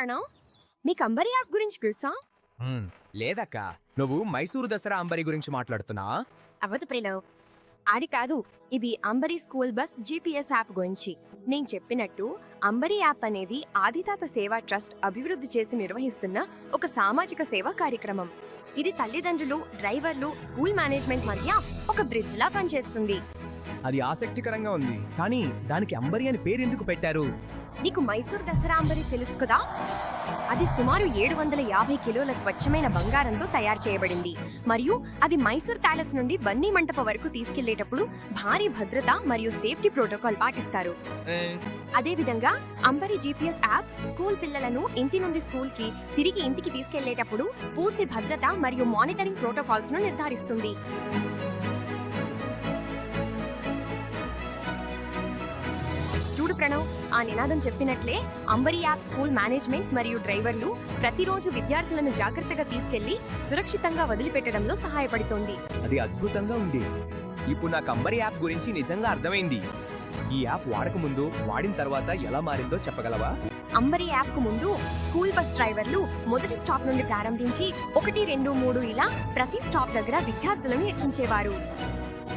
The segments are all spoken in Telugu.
ప్రణవ్, మీకు అంబరి యాప్ గురించి తెలుసా? లేదక్క, నువ్వు మైసూరు దసరా అంబరి గురించి మాట్లాడుతున్నా? అవదు ప్రణవ్, ఆడి కాదు. ఇది Ambari school bus GPS app గురించి. నేను చెప్పినట్టు అంబరి యాప్ అనేది ఆదితాత సేవా ట్రస్ట్ అభివృద్ధి చేసి నిర్వహిస్తున్న ఒక సామాజిక సేవా కార్యక్రమం. ఇది తల్లిదండ్రులు, డ్రైవర్లు, స్కూల్ మేనేజ్మెంట్ మధ్య ఒక బ్రిడ్జ్ లా పనిచేస్తుంది. అది ఆసక్తికరంగా ఉంది, కానీ దానికి అంబరి అని పేరు ఎందుకు పెట్టారు? నీకు మైసూర్ దసరా అంబరి తెలుసు కదా? అది సుమారు 750 కిలోల స్వచ్ఛమైన బంగారంతో తయారు చేయబడింది మరియు అది మైసూర్ ప్యాలెస్ నుండి బన్నీ మంటప వరకు తీసుకెళ్లేటప్పుడు భారీ భద్రత మరియు సేఫ్టీ ప్రోటోకాల్ పాటిస్తారు. అదే విధంగా అంబరి జీపీఎస్ యాప్ స్కూల్ పిల్లలను ఇంటి నుండి స్కూల్ కి తిరిగి ఇంటికి తీసుకెళ్లేటప్పుడు పూర్తి భద్రత మరియు మానిటరింగ్ ప్రోటోకాల్స్ ను నిర్ధారిస్తుంది. చూడు ప్రణవ్, ఆ నినాదం చెప్పినట్లే అంబరి యాప్ స్కూల్ మేనేజ్మెంట్ మరియు డ్రైవర్లు ప్రతిరోజు విద్యార్థులను జాగ్రత్తగా తీసుకెళ్లి సురక్షితంగా వదిలిపెట్టడంలో సహాయపడుతోంది. అది అద్భుతంగా ఉంది. ఇప్పుడు నాకు అంబరి యాప్ గురించి నిజంగా అర్థమైంది. ఈ యాప్ వాడక ముందు, వాడిన తర్వాత ఎలా మారిందో చెప్పగలవా? అంబరి యాప్ కు ముందు స్కూల్ బస్ డ్రైవర్లు మొదటి స్టాప్ నుండి ప్రారంభించి 1, 2, 3 ఇలా ప్రతి స్టాప్ దగ్గర విద్యార్థులను ఎక్కించేవారు.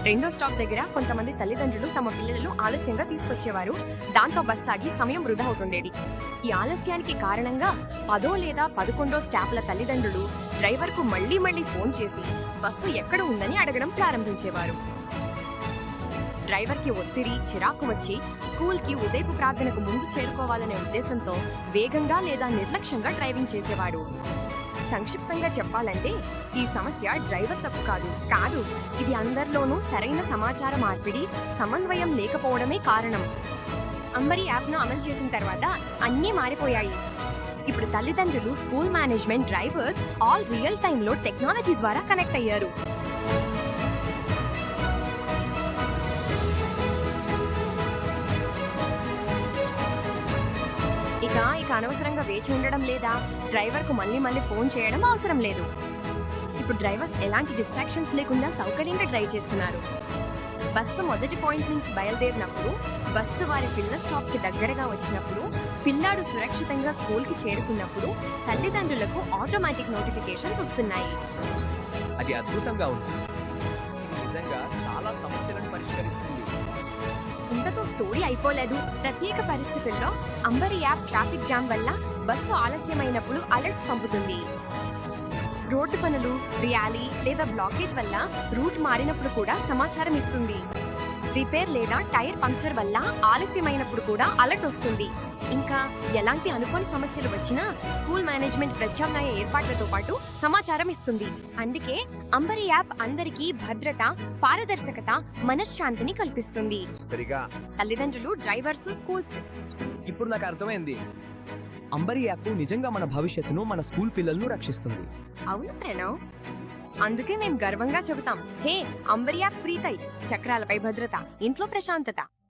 రెండో స్టాప్ దగ్గర కొంతమంది తల్లిదండ్రులు తమ పిల్లలను ఆలస్యంగా తీసుకొచ్చేవారు. దాంతో బస్ ఆగి సమయం వృధా అవుతుండేది. ఈ ఆలస్యానికి కారణంగా 10 లేదా 11 స్టాప్ల తల్లిదండ్రులు డ్రైవర్ కు మళ్లీ ఫోన్ చేసి బస్సు ఎక్కడ ఉందని అడగడం ప్రారంభించేవారు. డ్రైవర్ కి ఒత్తిడి, చిరాకు వచ్చి స్కూల్ కి ఉదయపు ప్రార్థనకు ముందు చేరుకోవాలనే ఉద్దేశంతో వేగంగా లేదా నిర్లక్ష్యంగా డ్రైవింగ్ చేసేవాడు. సంక్షిప్తంగా చెప్పాలంటే ఈ సమస్య డ్రైవర్ తప్పు కాదు, ఇది అందరిలోనూ సరైన సమాచార మార్పిడి, సమన్వయం లేకపోవడమే కారణం. అంబరి యాప్ ను అమలు చేసిన తర్వాత అన్నీ మారిపోయాయి. ఇప్పుడు తల్లిదండ్రులు, school management, drivers all real time లో టెక్నాలజీ ద్వారా కనెక్ట్ అయ్యారు. ఇక అనవసరంగా వేచి ఉండడం లేదా డ్రైవర్ కు మళ్ళీ ఫోన్ చేయడం అవసరం లేదు. ఇప్పుడు డ్రైవర్స్ ఎలాంటి డిస్ట్రాక్షన్స్ లేకుండా సౌకర్యంగా డ్రైవ్ చేస్తున్నారు. బస్సు మొదటి పాయింట్ నుంచి బయలుదేరినప్పుడు, బస్సు వారి పిల్లల స్టాప్ కి దగ్గరగా వచ్చినప్పుడు, పిల్లాడు సురక్షితంగా స్కూల్ కి చేరుకున్నప్పుడు తల్లిదండ్రులకు ఆటోమేటిక్ నోటిఫికేషన్స్ వస్తున్నాయి. అది అద్భుతంగా ఉంది. నిజంగా చాలా సమస్యలను పరిష్కరిస్తుంది. ఇంతతో స్టోరీ అయిపోలేదు. ప్రత్యేక పరిస్థితుల్లో అంబరి యాప్ ట్రాఫిక్ జామ్ వల్ల బస్సు ఆలస్యమైనప్పుడు అలర్ట్స్ పంపుతుంది. రోడ్డు పనులు, ర్యాలీ లేదా బ్లాకేజ్ వల్ల రూట్ మారినప్పుడు కూడా సమాచారం ఇస్తుంది. రిపేర్ లేదా టైర్ పంక్చర్ వల్ల ఆలస్యమైనప్పుడు కూడా అలర్ట్ వస్తుంది. ఇంకా ఎలాంటి అనుకోని సమస్యలు వచ్చినా స్కూల్ మేనేజ్మెంట్ ప్రత్యామ్నాయ ఏర్పాట్లతో పాటు సమాచారం ఇస్తుంది. అందుకే అంబరి యాప్ అందరికీ భద్రత, పారదర్శకత, మనశ్శాంతిని కల్పిస్తుంది. తల్లిదండ్రులు, డ్రైవర్స్, స్కూల్స్. ఇప్పుడు నాకు అర్థమైంది. అంబరి యాప్ నిజంగా మన భవిష్యత్తును, మన స్కూల్ పిల్లలను రక్షిస్తుంది. అవును ప్రణవ్, అందుకే మేం గర్వంగా చెబుతాం, హే అంబరి యాప్ ఫ్రీ తై, చక్రాలపై భద్రత, ఇంట్లో ప్రశాంతత.